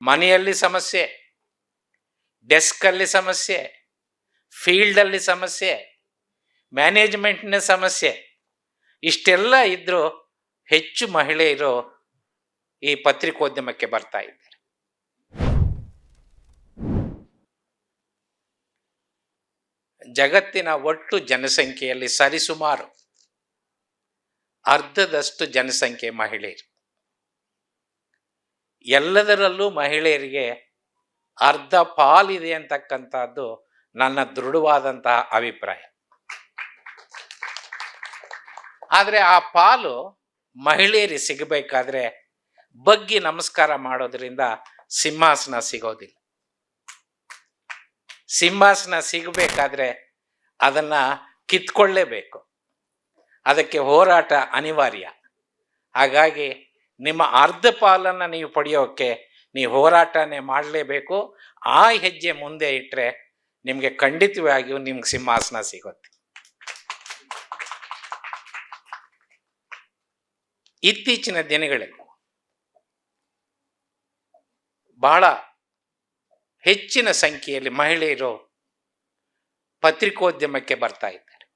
ಮನೆಯಲ್ಲಿ ಸಮಸ್ಯೆ, ಡೆಸ್ಕಲ್ಲಿ ಸಮಸ್ಯೆ, ಫೀಲ್ಡಲ್ಲಿ ಸಮಸ್ಯೆ, ಮ್ಯಾನೇಜ್ಮೆಂಟ್ನ ಸಮಸ್ಯೆ, ಇಷ್ಟೆಲ್ಲ ಇದ್ದರೂ ಹೆಚ್ಚು ಮಹಿಳೆಯರು ಈ ಪತ್ರಿಕೋದ್ಯಮಕ್ಕೆ ಬರ್ತಾ ಇದ್ದಾರೆ. ಜಗತ್ತಿನ ಒಟ್ಟು ಜನಸಂಖ್ಯೆಯಲ್ಲಿ ಸರಿಸುಮಾರು ಅರ್ಧದಷ್ಟು ಜನಸಂಖ್ಯೆ ಮಹಿಳೆಯರು. ಎಲ್ಲದರಲ್ಲೂ ಮಹಿಳೆಯರಿಗೆ ಅರ್ಧ ಪಾಲಿದೆ ಅಂತಕ್ಕಂಥದ್ದು ನನ್ನ ದೃಢವಾದಂತಹ ಅಭಿಪ್ರಾಯ. ಆದರೆ ಆ ಪಾಲು ಮಹಿಳೆಯರಿಗೆ ಸಿಗಬೇಕಾದ್ರೆ ಬಗ್ಗಿ ನಮಸ್ಕಾರ ಮಾಡೋದ್ರಿಂದ ಸಿಂಹಾಸನ ಸಿಗೋದಿಲ್ಲ. ಸಿಂಹಾಸನ ಸಿಗಬೇಕಾದ್ರೆ ಅದನ್ನ ಕಿತ್ಕೊಳ್ಳೇಬೇಕು. ಅದಕ್ಕೆ ಹೋರಾಟ ಅನಿವಾರ್ಯ. ಹಾಗಾಗಿ ನಿಮ್ಮ ಅರ್ಧ ಪಾಲನ್ನು ನೀವು ಪಡೆಯೋಕ್ಕೆ ನೀವು ಹೋರಾಟನೇ ಮಾಡಲೇಬೇಕು. ಆ ಹೆಜ್ಜೆ ಮುಂದೆ ಇಟ್ಟರೆ ನಿಮಗೆ ಖಂಡಿತವಾಗಿಯೂ ನಿಮ್ಗೆ ಸಿಂಹಾಸನ ಸಿಗುತ್ತೆ. ಇತ್ತೀಚಿನ ದಿನಗಳಲ್ಲಿ ಬಹಳ ಹೆಚ್ಚಿನ ಸಂಖ್ಯೆಯಲ್ಲಿ ಮಹಿಳೆಯರು ಪತ್ರಿಕೋದ್ಯಮಕ್ಕೆ ಬರ್ತಾ ಇದ್ದಾರೆ.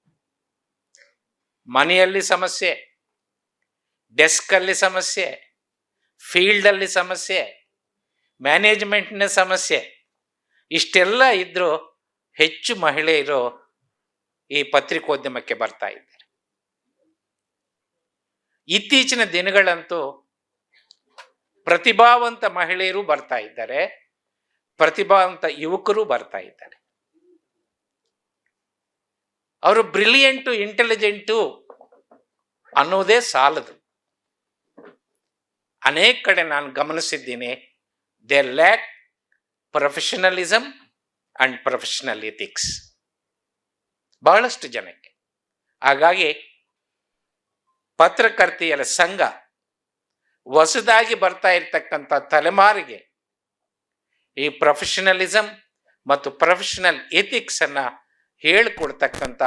ಮನೆಯಲ್ಲಿ ಸಮಸ್ಯೆ, ಡೆಸ್ಕಲ್ಲಿ ಸಮಸ್ಯೆ, ಫೀಲ್ಡಲ್ಲಿ ಸಮಸ್ಯೆ, ಮ್ಯಾನೇಜ್ಮೆಂಟ್ನ ಸಮಸ್ಯೆ, ಇಷ್ಟೆಲ್ಲ ಇದ್ದರೂ ಹೆಚ್ಚು ಮಹಿಳೆಯರು ಈ ಪತ್ರಿಕೋದ್ಯಮಕ್ಕೆ ಬರ್ತಾ ಇದ್ದಾರೆ. ಇತ್ತೀಚಿನ ದಿನಗಳಂತೂ ಪ್ರತಿಭಾವಂತ ಮಹಿಳೆಯರು ಬರ್ತಾ ಇದ್ದಾರೆ, ಪ್ರತಿಭಾವಂತ ಯುವಕರು ಬರ್ತಾ ಇದ್ದಾರೆ. ಅವರು ಬ್ರಿಲಿಯಂಟು, ಇಂಟೆಲಿಜೆಂಟು ಅನ್ನೋದೇ ಸಾಲದು. ಅನೇಕ ಕಡೆ ನಾನು ಗಮನಿಸಿದ್ದೀನಿ, they lack professionalism and professional ethics ಬಹಳಷ್ಟು ಜನಕ್ಕೆ. ಹಾಗಾಗಿ ಪತ್ರಕರ್ತೆಯರ ಸಂಘ ಹೊಸದಾಗಿ ಬರ್ತಾ ಇರ್ತಕ್ಕಂಥ ತಲೆಮಾರಿಗೆ ಈ ಪ್ರೊಫೆಷನಲಿಸಮ್ ಮತ್ತು ಪ್ರೊಫೆಷನಲ್ ಎಥಿಕ್ಸ್ ಅನ್ನ ಹೇಳಿಕೊಡ್ತಕ್ಕಂಥ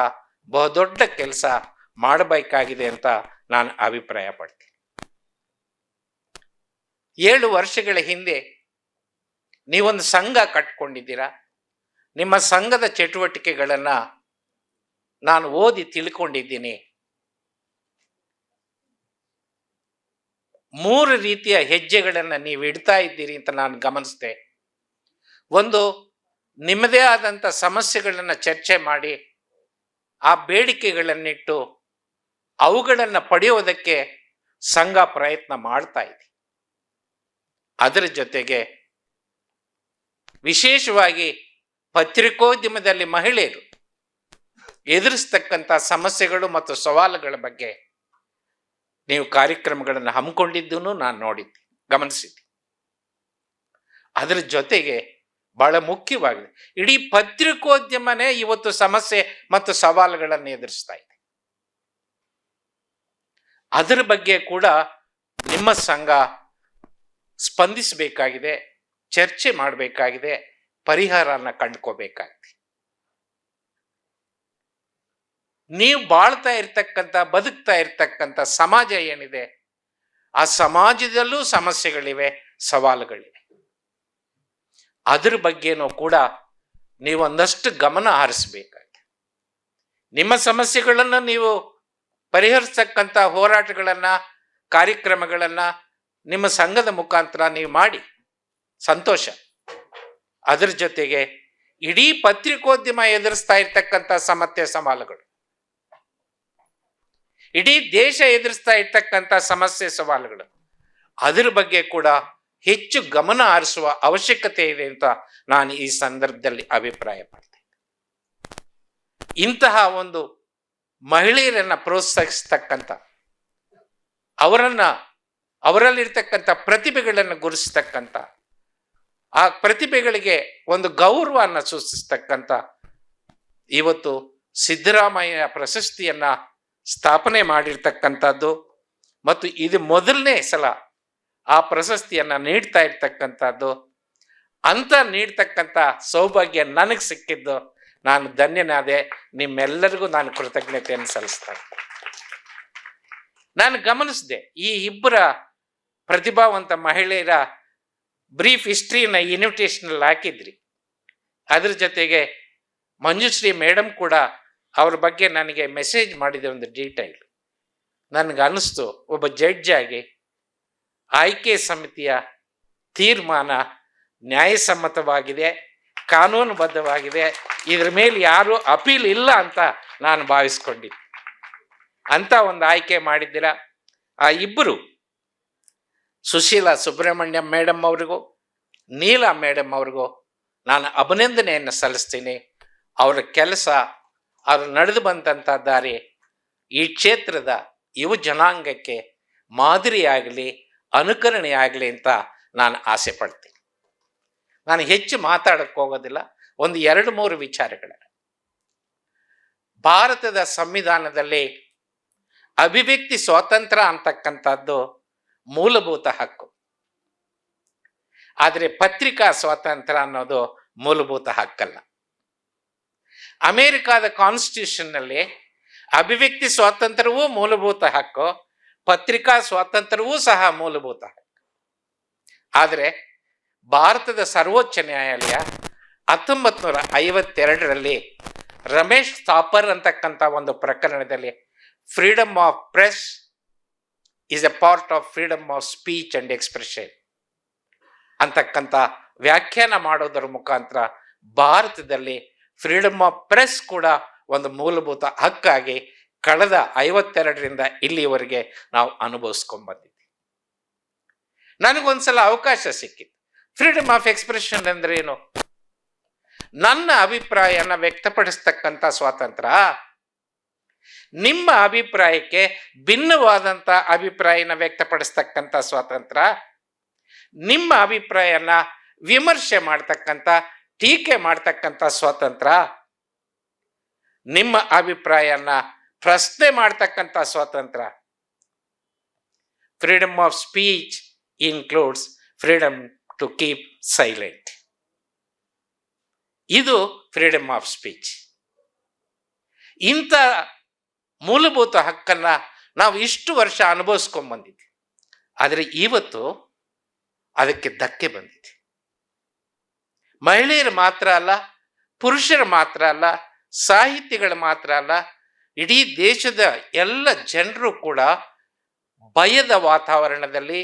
ಬಹುದೊಡ್ಡ ಕೆಲಸ ಮಾಡಬೇಕಾಗಿದೆ ಅಂತ ನಾನು ಅಭಿಪ್ರಾಯ ಪಡ್ತೀನಿ. 7 ವರ್ಷಗಳ ಹಿಂದೆ ನೀವೊಂದು ಸಂಘ ಕಟ್ಕೊಂಡಿದ್ದೀರಾ. ನಿಮ್ಮ ಸಂಘದ ಚಟುವಟಿಕೆಗಳನ್ನು ನಾನು ಓದಿ ತಿಳ್ಕೊಂಡಿದ್ದೀನಿ. 3 ರೀತಿಯ ಹೆಜ್ಜೆಗಳನ್ನು ನೀವು ಇಡ್ತಾ ಇದ್ದೀರಿ ಅಂತ ನಾನು ಗಮನಿಸಿದೆ. ಒಂದು, ನಿಮ್ಮದೇ ಆದಂಥ ಸಮಸ್ಯೆಗಳನ್ನು ಚರ್ಚೆ ಮಾಡಿ ಆ ಬೇಡಿಕೆಗಳನ್ನಿಟ್ಟು ಅವುಗಳನ್ನು ಪಡೆಯೋದಕ್ಕೆ ಸಂಘ ಪ್ರಯತ್ನ ಮಾಡ್ತಾ ಇದೆ. ಅದರ ಜೊತೆಗೆ ವಿಶೇಷವಾಗಿ ಪತ್ರಿಕೋದ್ಯಮದಲ್ಲಿ ಮಹಿಳೆಯರು ಎದುರಿಸ್ತಕ್ಕಂಥ ಸಮಸ್ಯೆಗಳು ಮತ್ತು ಸವಾಲುಗಳ ಬಗ್ಗೆ ನೀವು ಕಾರ್ಯಕ್ರಮಗಳನ್ನು ಹಮ್ಮಿಕೊಂಡಿದ್ದನ್ನು ನಾನು ನೋಡಿದ್ದೆ, ಗಮನಿಸಿದ್ದೆ. ಅದರ ಜೊತೆಗೆ ಬಹಳ ಮುಖ್ಯವಾಗಿದೆ, ಇಡೀ ಪತ್ರಿಕೋದ್ಯಮನೇ ಇವತ್ತು ಸಮಸ್ಯೆ ಮತ್ತು ಸವಾಲುಗಳನ್ನು ಎದುರಿಸ್ತಾ ಇದೆ. ಅದರ ಬಗ್ಗೆ ಕೂಡ ನಿಮ್ಮ ಸಂಘ ಸ್ಪಂದಿಸಬೇಕಾಗಿದೆ, ಚರ್ಚೆ ಮಾಡಬೇಕಾಗಿದೆ, ಪರಿಹಾರನ ಕಂಡುಕೋಬೇಕಾಗಿದೆ. ನೀವು ಬಾಳ್ತಾ ಇರ್ತಕ್ಕಂಥ, ಬದುಕ್ತಾ ಇರ್ತಕ್ಕಂಥ ಸಮಾಜ ಏನಿದೆ, ಆ ಸಮಾಜದಲ್ಲೂ ಸಮಸ್ಯೆಗಳಿವೆ, ಸವಾಲುಗಳಿವೆ. ಅದ್ರ ಬಗ್ಗೆನೂ ಕೂಡ ನೀವು ಒಂದಷ್ಟು ಗಮನ ಹರಿಸಬೇಕಾಗಿದೆ. ನಿಮ್ಮ ಸಮಸ್ಯೆಗಳನ್ನು ನೀವು ಪರಿಹರಿಸ್ತಕ್ಕಂಥ ಹೋರಾಟಗಳನ್ನು, ಕಾರ್ಯಕ್ರಮಗಳನ್ನು ನಿಮ್ಮ ಸಂಘದ ಮುಖಾಂತರ ನೀವು ಮಾಡಿ, ಸಂತೋಷ. ಅದರ ಜೊತೆಗೆ ಇಡೀ ಪತ್ರಿಕೋದ್ಯಮ ಎದುರಿಸ್ತಾ ಇರ್ತಕ್ಕಂಥ ಸಮಸ್ಯೆ ಸವಾಲುಗಳು, ಇಡೀ ದೇಶ ಎದುರಿಸ್ತಾ ಇರ್ತಕ್ಕಂಥ ಸಮಸ್ಯೆ ಸವಾಲುಗಳು, ಅದರ ಬಗ್ಗೆ ಕೂಡ ಹೆಚ್ಚು ಗಮನ ಹರಿಸುವ ಅವಶ್ಯಕತೆ ಇದೆ ಅಂತ ನಾನು ಈ ಸಂದರ್ಭದಲ್ಲಿ ಅಭಿಪ್ರಾಯ ಪಡ್ತೇನೆ. ಇಂತಹ ಒಂದು ಮಹಿಳೆಯರನ್ನ ಪ್ರೋತ್ಸಾಹಿಸ್ತಕ್ಕಂಥ, ಅವರಲ್ಲಿರ್ತಕ್ಕಂಥ ಪ್ರತಿಭೆಗಳನ್ನು ಗುರುತಿಸ್ತಕ್ಕಂಥ, ಆ ಪ್ರತಿಭೆಗಳಿಗೆ ಒಂದು ಗೌರವವನ್ನು ಸೂಚಿಸ್ತಕ್ಕಂಥ ಇವತ್ತು ಸಿದ್ದರಾಮಯ್ಯ ಪ್ರಶಸ್ತಿಯನ್ನ ಸ್ಥಾಪನೆ ಮಾಡಿರ್ತಕ್ಕಂಥದ್ದು ಮತ್ತು ಇದು ಮೊದಲನೇ ಸಲ ಆ ಪ್ರಶಸ್ತಿಯನ್ನ ನೀಡ್ತಾ ಇರ್ತಕ್ಕಂಥದ್ದು. ಅಂತ ನೀಡ್ತಕ್ಕಂಥ ಸೌಭಾಗ್ಯ ನನಗೆ ಸಿಕ್ಕಿದ್ದು, ನಾನು ಧನ್ಯನಾದೆ. ನಿಮ್ಮೆಲ್ಲರಿಗೂ ನಾನು ಕೃತಜ್ಞತೆಯನ್ನು ಸಲ್ಲಿಸ್ತೇನೆ. ನಾನು ಗಮನಿಸಿದೆ, ಈ ಇಬ್ಬರ ಪ್ರತಿಭಾವಂತ ಮಹಿಳೆಯರ ಬ್ರೀಫ್ ಹಿಸ್ಟ್ರಿನ ಇನ್ವಿಟೇಷನಲ್ಲಿ ಹಾಕಿದ್ರಿ. ಅದ್ರ ಜೊತೆಗೆ ಮಂಜುಶ್ರೀ ಮೇಡಮ್ ಕೂಡ ಅವ್ರ ಬಗ್ಗೆ ನನಗೆ ಮೆಸೇಜ್ ಮಾಡಿದೆ ಒಂದು ಡೀಟೈಲ್. ನನಗೆ ಅನ್ನಿಸ್ತು, ಒಬ್ಬ ಜಡ್ಜ್ ಆಗಿ ಆಯ್ಕೆ ಸಮಿತಿಯ ತೀರ್ಮಾನ ನ್ಯಾಯಸಮ್ಮತವಾಗಿದೆ, ಕಾನೂನುಬದ್ಧವಾಗಿದೆ, ಇದ್ರ ಮೇಲೆ ಯಾರೂ ಅಪೀಲ್ ಇಲ್ಲ ಅಂತ ನಾನು ಭಾವಿಸ್ಕೊಂಡಿದ್ದೆ. ಅಂತ ಒಂದು ಆಯ್ಕೆ ಮಾಡಿದ್ದೀರಾ. ಆ ಇಬ್ಬರು, ಸುಶೀಲಾ ಸುಬ್ರಹ್ಮಣ್ಯಂ ಮೇಡಮ್ ಅವ್ರಿಗೂ ನೀಲಾ ಮೇಡಮ್ ಅವ್ರಿಗೂ ನಾನು ಅಭಿನಂದನೆಯನ್ನು ಸಲ್ಲಿಸ್ತೀನಿ. ಅವರ ಕೆಲಸ, ಅವರು ನಡೆದು ಬಂದಂಥ ದಾರಿ ಈ ಕ್ಷೇತ್ರದ ಯುವ ಜನಾಂಗಕ್ಕೆ ಮಾದರಿಯಾಗಲಿ, ಅನುಕರಣೆಯಾಗಲಿ ಅಂತ ನಾನು ಆಸೆ ಪಡ್ತೀನಿ. ನಾನು ಹೆಚ್ಚು ಮಾತಾಡಕ್ಕೆ ಹೋಗೋದಿಲ್ಲ. ಒಂದು 2-3 ವಿಚಾರಗಳ. ಭಾರತದ ಸಂವಿಧಾನದಲ್ಲಿ ಅಭಿವ್ಯಕ್ತಿ ಸ್ವಾತಂತ್ರ್ಯ ಅಂತಕ್ಕಂಥದ್ದು ಮೂಲಭೂತ ಹಕ್ಕು. ಆದರೆ ಪತ್ರಿಕಾ ಸ್ವಾತಂತ್ರ್ಯ ಅನ್ನೋದು ಮೂಲಭೂತ ಹಕ್ಕಲ್ಲ. ಅಮೆರಿಕಾದ ಕಾನ್ಸ್ಟಿಟ್ಯೂಷನ್ನಲ್ಲಿ ಅಭಿವ್ಯಕ್ತಿ ಸ್ವಾತಂತ್ರ್ಯವೂ ಮೂಲಭೂತ ಹಕ್ಕು, ಪತ್ರಿಕಾ ಸ್ವಾತಂತ್ರ್ಯವೂ ಸಹ ಮೂಲಭೂತ ಹಕ್ಕು. ಆದರೆ ಭಾರತದ ಸರ್ವೋಚ್ಚ ನ್ಯಾಯಾಲಯ 1952ರಲ್ಲಿ ರಮೇಶ್ ಥಾಪರ್ ಅಂತಕ್ಕಂಥ ಒಂದು ಪ್ರಕರಣದಲ್ಲಿ freedom of press is A part of freedom of speech and expression ಅಂತಕ್ಕಂಥ ವ್ಯಾಖ್ಯಾನ ಮಾಡೋದರ ಮುಖಾಂತರ ಭಾರತದಲ್ಲಿ ಫ್ರೀಡಮ್ ಆಫ್ ಪ್ರೆಸ್ ಕೂಡ ಒಂದು ಮೂಲಭೂತ ಹಕ್ಕಾಗಿ ಕಳೆದ 52ರಿಂದ ಇಲ್ಲಿವರೆಗೆ ನಾವು ಅನುಭವಿಸ್ಕೊಂಡ್ಬಂದಿದ್ವಿ. ನನಗೊಂದ್ಸಲ ಅವಕಾಶ ಸಿಕ್ಕಿತ್ತು. ಫ್ರೀಡಮ್ ಆಫ್ ಎಕ್ಸ್ಪ್ರೆಷನ್ ಅಂದ್ರೆ ಏನು? ನನ್ನ ಅಭಿಪ್ರಾಯನ ವ್ಯಕ್ತಪಡಿಸ್ತಕ್ಕಂಥ ಸ್ವಾತಂತ್ರ್ಯ, ನಿಮ್ಮ ಅಭಿಪ್ರಾಯಕ್ಕೆ ಭಿನ್ನವಾದಂಥ ಅಭಿಪ್ರಾಯನ ವ್ಯಕ್ತಪಡಿಸ್ತಕ್ಕಂಥ ಸ್ವಾತಂತ್ರ್ಯ, ನಿಮ್ಮ ಅಭಿಪ್ರಾಯನ ವಿಮರ್ಶೆ ಮಾಡ್ತಕ್ಕಂಥ, ಟೀಕೆ ಮಾಡ್ತಕ್ಕಂಥ ಸ್ವಾತಂತ್ರ್ಯ, ನಿಮ್ಮ ಅಭಿಪ್ರಾಯನ ಪ್ರಶ್ನೆ ಮಾಡ್ತಕ್ಕಂಥ ಸ್ವಾತಂತ್ರ್ಯ. Freedom of speech includes freedom to keep silent. ಇದು ಫ್ರೀಡಮ್ ಆಫ್ ಸ್ಪೀಚ್. ಇಂಥ ಮೂಲಭೂತ ಹಕ್ಕನ್ನ ನಾವು ಇಷ್ಟು ವರ್ಷ ಅನುಭವಿಸ್ಕೊಂಡ್ಬಂದಿದ್ವಿ. ಆದರೆ ಇವತ್ತು ಅದಕ್ಕೆ ಧಕ್ಕೆ ಬಂದಿದೆ. ಮಹಿಳೆಯರು ಮಾತ್ರ ಅಲ್ಲ, ಪುರುಷರು ಮಾತ್ರ ಅಲ್ಲ, ಸಾಹಿತಿಗಳು ಮಾತ್ರ ಅಲ್ಲ, ಇಡೀ ದೇಶದ ಎಲ್ಲ ಜನರು ಕೂಡ ಭಯದ ವಾತಾವರಣದಲ್ಲಿ,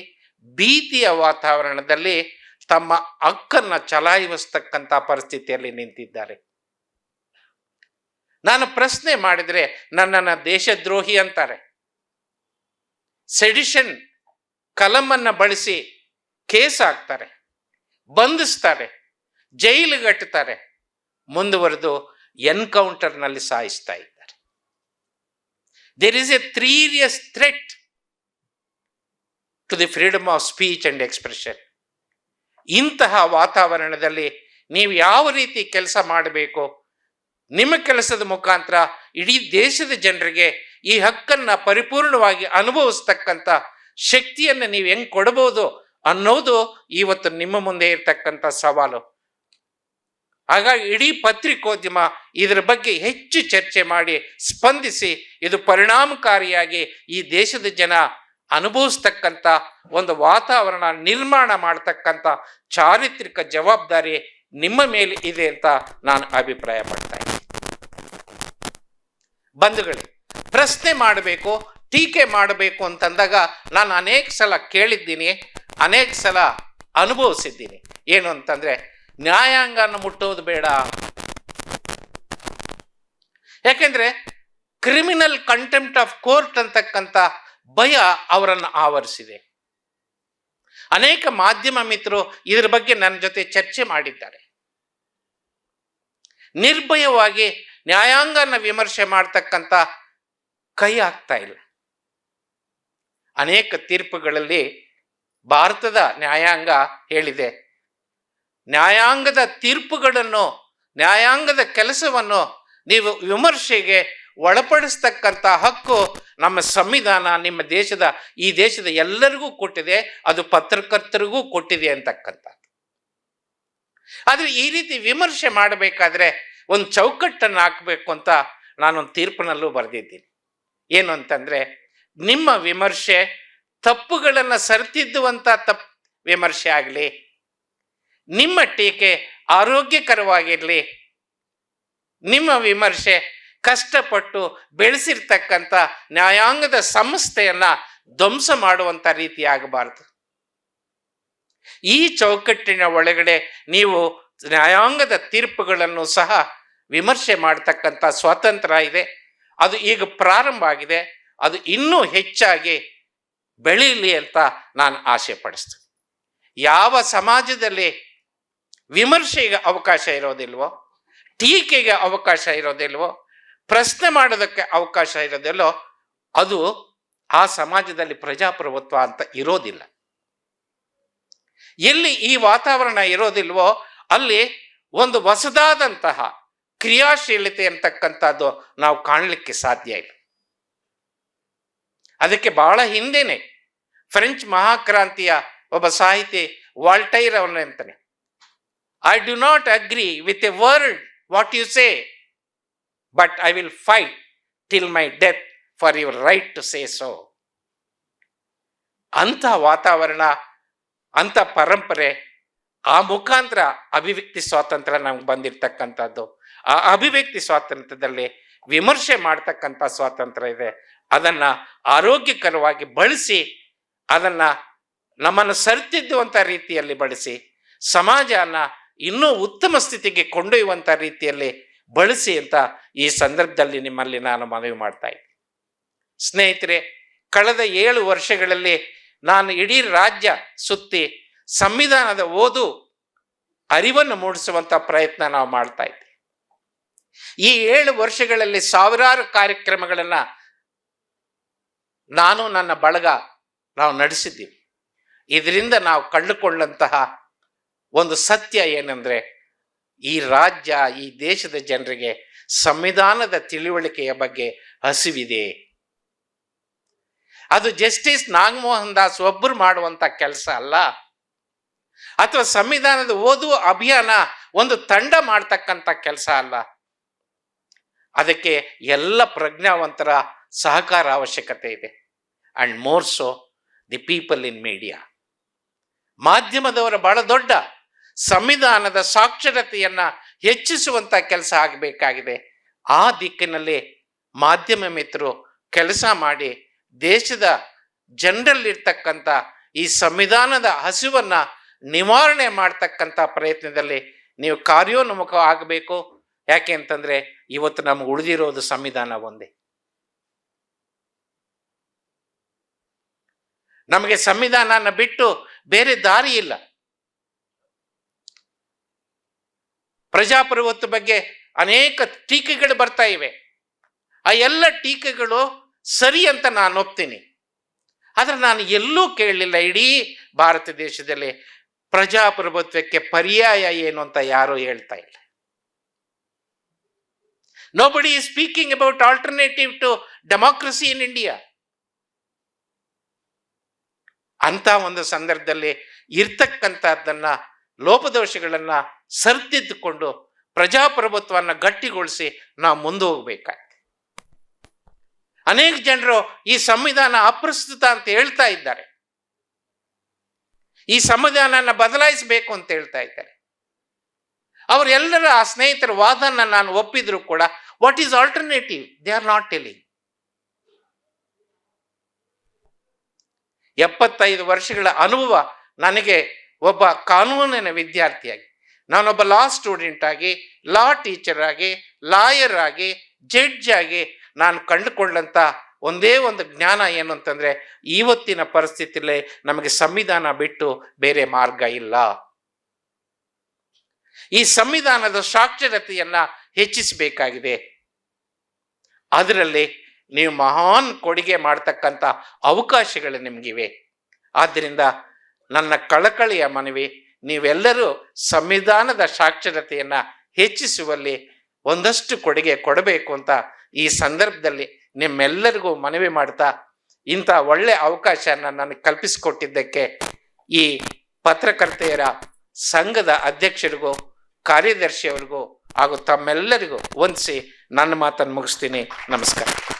ಭೀತಿಯ ವಾತಾವರಣದಲ್ಲಿ ತಮ್ಮ ಹಕ್ಕನ್ನು ಚಲಾಯಿಸ್ತಕ್ಕಂಥ ಪರಿಸ್ಥಿತಿಯಲ್ಲಿ ನಿಂತಿದ್ದಾರೆ. ನಾನು ಪ್ರಶ್ನೆ ಮಾಡಿದರೆ ನನ್ನನ್ನು ದೇಶದ್ರೋಹಿ ಅಂತಾರೆ. ಸೆಡಿಷನ್ ಕಲಮನ್ನು ಬಳಸಿ ಕೇಸ್ ಹಾಕ್ತಾರೆ, ಬಂಧಿಸ್ತಾರೆ, ಜೈಲಿಗಟ್ಟುತ್ತಾರೆ, ಮುಂದುವರೆದು ಎನ್ಕೌಂಟರ್ನಲ್ಲಿ ಸಾಯಿಸ್ತಾ ಇದ್ದಾರೆ. There is a serious threat to the freedom of speech and expression. ಇಂತಹ ವಾತಾವರಣದಲ್ಲಿ ನೀವು ಯಾವ ರೀತಿ ಕೆಲಸ ಮಾಡಬೇಕು, ನಿಮ್ಮ ಕೆಲಸದ ಮುಖಾಂತರ ಇಡೀ ದೇಶದ ಜನರಿಗೆ ಈ ಹಕ್ಕನ್ನು ಪರಿಪೂರ್ಣವಾಗಿ ಅನುಭವಿಸ್ತಕ್ಕಂಥ ಶಕ್ತಿಯನ್ನು ನೀವು ಹೆಂಗೆ ಕೊಡಬಹುದು ಅನ್ನೋದು ಇವತ್ತು ನಿಮ್ಮ ಮುಂದೆ ಇರತಕ್ಕಂಥ ಸವಾಲು. ಹಾಗಾಗಿ ಇಡೀ ಪತ್ರಿಕೋದ್ಯಮ ಇದರ ಬಗ್ಗೆ ಹೆಚ್ಚು ಚರ್ಚೆ ಮಾಡಿ ಸ್ಪಂದಿಸಿ ಇದು ಪರಿಣಾಮಕಾರಿಯಾಗಿ ಈ ದೇಶದ ಜನ ಅನುಭವಿಸ್ತಕ್ಕಂಥ ಒಂದು ವಾತಾವರಣ ನಿರ್ಮಾಣ ಮಾಡತಕ್ಕಂಥ ಚಾರಿತ್ರಿಕ ಜವಾಬ್ದಾರಿ ನಿಮ್ಮ ಮೇಲೆ ಇದೆ ಅಂತ ನಾನು ಅಭಿಪ್ರಾಯ ಪಡ್ತಾ ಇದ್ದೀನಿ. ಬಂಧುಗಳೇ, ಪ್ರಶ್ನೆ ಮಾಡಬೇಕು, ಟೀಕೆ ಮಾಡಬೇಕು ಅಂತಂದಾಗ ನಾನು ಅನೇಕ ಸಲ ಕೇಳಿದ್ದೀನಿ, ಅನೇಕ ಸಲ ಅನುಭವಿಸಿದ್ದೀನಿ. ಏನು ಅಂತಂದ್ರೆ ನ್ಯಾಯಾಂಗನ ಮುಟ್ಟೋದು ಬೇಡ. ಯಾಕೆಂದ್ರೆ ಕ್ರಿಮಿನಲ್ ಕಂಟೆಂಪ್ಟ್ ಆಫ್ ಕೋರ್ಟ್ ಅಂತಕ್ಕಂಥ ಭಯ ಅವರನ್ನು ಆವರಿಸಿದೆ. ಅನೇಕ ಮಾಧ್ಯಮ ಮಿತ್ರರು ಇದರ ಬಗ್ಗೆ ನನ್ನ ಜೊತೆ ಚರ್ಚೆ ಮಾಡಿದ್ದಾರೆ. ನಿರ್ಭಯವಾಗಿ ನ್ಯಾಯಾಂಗನ ವಿಮರ್ಶೆ ಮಾಡ್ತಕ್ಕಂಥ ಕೈ ಆಗ್ತಾ ಇಲ್ಲ. ಅನೇಕ ತೀರ್ಪುಗಳಲ್ಲಿ ಭಾರತದ ನ್ಯಾಯಾಂಗ ಹೇಳಿದೆ, ನ್ಯಾಯಾಂಗದ ತೀರ್ಪುಗಳನ್ನು, ನ್ಯಾಯಾಂಗದ ಕೆಲಸವನ್ನು ನೀವು ವಿಮರ್ಶೆಗೆ ಒಳಪಡಿಸ್ತಕ್ಕಂಥ ಹಕ್ಕು ನಮ್ಮ ಸಂವಿಧಾನ ನಿಮ್ಮ ದೇಶದ, ಈ ದೇಶದ ಎಲ್ಲರಿಗೂ ಕೊಟ್ಟಿದೆ, ಅದು ಪತ್ರಕರ್ತರಿಗೂ ಕೊಟ್ಟಿದೆ ಅಂತಕ್ಕಂಥ. ಆದರೆ ಈ ರೀತಿ ವಿಮರ್ಶೆ ಮಾಡಬೇಕಾದ್ರೆ ಒಂದು ಚೌಕಟ್ಟನ್ನು ಹಾಕಬೇಕು ಅಂತ ನಾನೊಂದು ತೀರ್ಪಿನಲ್ಲೂ ಬರೆದಿದ್ದೀನಿ. ಏನು ಅಂತಂದ್ರೆ, ನಿಮ್ಮ ವಿಮರ್ಶೆ ತಪ್ಪುಗಳನ್ನು ಸರಿತಿದ್ದುವಂಥ ವಿಮರ್ಶೆ ಆಗಲಿ, ನಿಮ್ಮ ಟೀಕೆ ಆರೋಗ್ಯಕರವಾಗಿರಲಿ, ನಿಮ್ಮ ವಿಮರ್ಶೆ ಕಷ್ಟಪಟ್ಟು ಬೆಳೆಸಿರ್ತಕ್ಕಂಥ ನ್ಯಾಯಾಂಗದ ಸಂಸ್ಥೆಯನ್ನ ಧ್ವಂಸ ಮಾಡುವಂಥ ರೀತಿ ಆಗಬಾರದು. ಈ ಚೌಕಟ್ಟಿನ ಒಳಗಡೆ ನೀವು ನ್ಯಾಯಾಂಗದ ತೀರ್ಪುಗಳನ್ನು ಸಹ ವಿಮರ್ಶೆ ಮಾಡತಕ್ಕಂಥ ಸ್ವಾತಂತ್ರ್ಯ ಇದೆ. ಅದು ಈಗ ಪ್ರಾರಂಭ ಆಗಿದೆ. ಅದು ಇನ್ನೂ ಹೆಚ್ಚಾಗಿ ಬೆಳೀಲಿ ಅಂತ ನಾನು ಆಸೆ ಪಡಿಸ್ತೇನೆ. ಯಾವ ಸಮಾಜದಲ್ಲಿ ವಿಮರ್ಶೆಗೆ ಅವಕಾಶ ಇರೋದಿಲ್ವೋ, ಟೀಕೆಗೆ ಅವಕಾಶ ಇರೋದಿಲ್ವೋ, ಪ್ರಶ್ನೆ ಮಾಡೋದಕ್ಕೆ ಅವಕಾಶ ಇರೋದಿಲ್ಲೋ, ಅದು ಆ ಸಮಾಜದಲ್ಲಿ ಪ್ರಜಾಪ್ರಭುತ್ವ ಅಂತ ಇರೋದಿಲ್ಲ. ಎಲ್ಲಿ ಈ ವಾತಾವರಣ ಇರೋದಿಲ್ವೋ ಅಲ್ಲಿ ಒಂದು ಹೊಸದಾದಂತಹ ಕ್ರಿಯಾಶೀಲತೆ ಅಂತಕ್ಕಂಥದ್ದು ನಾವು ಕಾಣಲಿಕ್ಕೆ ಸಾಧ್ಯ ಇಲ್ಲ. ಅದಕ್ಕೆ ಬಹಳ ಹಿಂದೆನೆ ಫ್ರೆಂಚ್ ಮಹಾಕ್ರಾಂತಿಯ ಒಬ್ಬ ಸಾಹಿತಿ ವಾಲ್ಟೈರ್ ಅವನು ಅಂತಾನೆ, I do not agree with a word what you say, but I will fight till my death for your right to say so. ಅಂಥ ವಾತಾವರಣ, ಅಂಥ ಪರಂಪರೆ, ಆ ಮುಖಾಂತರ ಅಭಿವ್ಯಕ್ತಿ ಸ್ವಾತಂತ್ರ್ಯ ನಮ್ಗೆ ಬಂದಿರತಕ್ಕಂಥದ್ದು. ಆ ಅಭಿವ್ಯಕ್ತಿ ಸ್ವಾತಂತ್ರ್ಯದಲ್ಲಿ ವಿಮರ್ಶೆ ಮಾಡ್ತಕ್ಕಂಥ ಸ್ವಾತಂತ್ರ್ಯ ಇದೆ. ಅದನ್ನು ಆರೋಗ್ಯಕರವಾಗಿ ಬಳಸಿ, ಅದನ್ನು ನಮ್ಮನ್ನು ಸರಿತಿದ್ದುವಂಥ ರೀತಿಯಲ್ಲಿ ಬಳಸಿ, ಸಮಾಜನ ಇನ್ನೂ ಉತ್ತಮ ಸ್ಥಿತಿಗೆ ಕೊಂಡೊಯ್ಯುವಂಥ ರೀತಿಯಲ್ಲಿ ಬಳಸಿ ಅಂತ ಈ ಸಂದರ್ಭದಲ್ಲಿ ನಿಮ್ಮಲ್ಲಿ ನಾನು ಮನವಿ ಮಾಡ್ತಾ ಇದ್ದೀನಿ. ಸ್ನೇಹಿತರೆ, ಕಳೆದ 7 ವರ್ಷಗಳಲ್ಲಿ ನಾನು ಇಡೀ ರಾಜ್ಯ ಸುತ್ತಿ ಸಂವಿಧಾನದ ಓದು ಅರಿವನ್ನು ಮೂಡಿಸುವಂಥ ಪ್ರಯತ್ನ ನಾವು ಮಾಡ್ತಾ ಇದ್ದೀವಿ. ಈ 7 ವರ್ಷಗಳಲ್ಲಿ ಸಾವಿರಾರು ಕಾರ್ಯಕ್ರಮಗಳನ್ನು ನಾನು ನನ್ನ ಬಳಗ ನಾವು ನಡೆಸಿದ್ದೀವಿ. ಇದರಿಂದ ನಾವು ಕಂಡುಕೊಂಡಂತಹ ಒಂದು ಸತ್ಯ ಏನಂದ್ರೆ, ಈ ರಾಜ್ಯ, ಈ ದೇಶದ ಜನರಿಗೆ ಸಂವಿಧಾನದ ತಿಳುವಳಿಕೆಯ ಬಗ್ಗೆ ಹಸಿವಿದೆ. ಅದು ಜಸ್ಟಿಸ್ ನಾಗಮೋಹನ್ ದಾಸ್ ಒಬ್ಬರು ಮಾಡುವಂಥ ಕೆಲಸ ಅಲ್ಲ, ಅಥವಾ ಸಂವಿಧಾನದ ಓದುವ ಅಭಿಯಾನ ಒಂದು ತಂಡ ಮಾಡ್ತಕ್ಕಂಥ ಕೆಲಸ ಅಲ್ಲ. ಅದಕ್ಕೆ ಎಲ್ಲ ಪ್ರಜ್ಞಾವಂತರ ಸಹಕಾರ ಅವಶ್ಯಕತೆ ಇದೆ. And more so the people in media. ಮಾಧ್ಯಮದವರ ಬಹಳ ದೊಡ್ಡ ಸಂವಿಧಾನದ ಸಾಕ್ಷರತೆಯನ್ನ ಹೆಚ್ಚಿಸುವಂತ ಕೆಲಸ ಆಗಬೇಕಾಗಿದೆ. ಆ ದಿಕ್ಕಿನಲ್ಲಿ ಮಾಧ್ಯಮ ಮಿತ್ರರು ಕೆಲಸ ಮಾಡಿ ದೇಶದ ಜನರಲ್ಲಿರ್ತಕ್ಕಂಥ ಈ ಸಂವಿಧಾನದ ಹಸಿವನ್ನ ನಿವಾರಣೆ ಮಾಡ್ತಕ್ಕಂಥ ಪ್ರಯತ್ನದಲ್ಲಿ ನೀವು ಕಾರ್ಯೋನ್ಮುಖ ಆಗಬೇಕು. ಯಾಕೆ ಅಂತಂದ್ರೆ ಇವತ್ತು ನಮ್ಗೆ ಉಳಿದಿರೋದು ಸಂವಿಧಾನ ಒಂದೇ. ನಮಗೆ ಸಂವಿಧಾನನ ಬಿಟ್ಟು ಬೇರೆ ದಾರಿ ಇಲ್ಲ. ಪ್ರಜಾಪ್ರಭುತ್ವ ಬಗ್ಗೆ ಅನೇಕ ಟೀಕೆಗಳು ಬರ್ತಾ ಇವೆ. ಆ ಎಲ್ಲ ಟೀಕೆಗಳು ಸರಿ ಅಂತ ನಾನು ಒಪ್ತೀನಿ. ಆದ್ರೆ ನಾನು ಎಲ್ಲೂ ಕೇಳಲಿಲ್ಲ ಇಡೀ ಭಾರತ ದೇಶದಲ್ಲಿ ಪ್ರಜಾಪ್ರಭುತ್ವಕ್ಕೆ ಪರ್ಯಾಯ ಏನು ಅಂತ ಯಾರು ಹೇಳ್ತಾ ಇಲ್ಲ. Nobody is speaking about alternative to democracy in India. ಅಂತ ಒಂದು ಸಂದರ್ಭದಲ್ಲಿ ಇರ್ತಕ್ಕಂಥದ್ದನ್ನ, ಲೋಪದೋಷಗಳನ್ನ ಸರಿದಿದ್ದುಕೊಂಡು ಪ್ರಜಾಪ್ರಭುತ್ವವನ್ನು ಗಟ್ಟಿಗೊಳಿಸಿ ನಾವು ಮುಂದೆ ಹೋಗ್ಬೇಕಾಗ್ತದೆ. ಅನೇಕ ಜನರು ಈ ಸಂವಿಧಾನ ಅಪ್ರಸ್ತುತ ಅಂತ ಹೇಳ್ತಾ ಇದ್ದಾರೆ. ಈ ಸಂವಿಧಾನನ ಬದಲಾಯಿಸಬೇಕು ಅಂತ ಹೇಳ್ತಾ ಇದ್ದಾರೆ. ಅವರೆಲ್ಲರ ಆ ಸ್ನೇಹಿತರ ವಾದನ ನಾನು ಒಪ್ಪಿದ್ರು ಕೂಡ what is alternative they are not telling. 75 ವರ್ಷಗಳ ಅನುಭವ ನನಗೆ ಒಬ್ಬ ಕಾನೂನಿನ ವಿದ್ಯಾರ್ಥಿಯಾಗಿ, ನಾನೊಬ್ಬ ಲಾ ಸ್ಟೂಡೆಂಟ್ ಆಗಿ, ಲಾ ಟೀಚರ್ ಆಗಿ, ಲಾಯರ್ ಆಗಿ, ಜಡ್ಜ್ ಆಗಿ ನಾನು ಕಂಡುಕೊಂಡಂತ ಒಂದೇ ಒಂದು ಜ್ಞಾನ ಏನು ಅಂತಂದ್ರೆ, ಇವತ್ತಿನ ಪರಿಸ್ಥಿತಿಯಲ್ಲಿ ನಮಗೆ ಸಂವಿಧಾನ ಬಿಟ್ಟು ಬೇರೆ ಮಾರ್ಗ ಇಲ್ಲ. ಈ ಸಂವಿಧಾನದ ಸಾಕ್ಷರತೆಯನ್ನ ಹೆಚ್ಚಿಸಬೇಕಾಗಿದೆ. ಅದರಲ್ಲಿ ನೀವು ಮಹಾನ್ ಕೊಡುಗೆ ಮಾಡ್ತಕ್ಕಂಥ ಅವಕಾಶಗಳು ನಿಮಗಿವೆ. ಆದ್ದರಿಂದ ನನ್ನ ಕಳಕಳಿಯ ಮನವಿ, ನೀವೆಲ್ಲರೂ ಸಂವಿಧಾನದ ಸಾಕ್ಷರತೆಯನ್ನ ಹೆಚ್ಚಿಸುವಲ್ಲಿ ಒಂದಷ್ಟು ಕೊಡುಗೆ ಕೊಡಬೇಕು ಅಂತ ಈ ಸಂದರ್ಭದಲ್ಲಿ ನಿಮ್ಮೆಲ್ಲರಿಗೂ ಮನವಿ ಮಾಡ್ತಾ, ಇಂಥ ಒಳ್ಳೆ ಅವಕಾಶನ ನನಗೆ ಕಲ್ಪಿಸಿಕೊಟ್ಟಿದ್ದಕ್ಕೆ ಈ ಪತ್ರಕರ್ತೆಯರ ಸಂಘದ ಅಧ್ಯಕ್ಷರಿಗೂ ಕಾರ್ಯದರ್ಶಿಯವರಿಗೂ ಹಾಗೂ ತಮ್ಮೆಲ್ಲರಿಗೂ ವಂದಿಸಿ ನನ್ನ ಮಾತನ್ನು ಮುಗಿಸ್ತೀನಿ. ನಮಸ್ಕಾರ.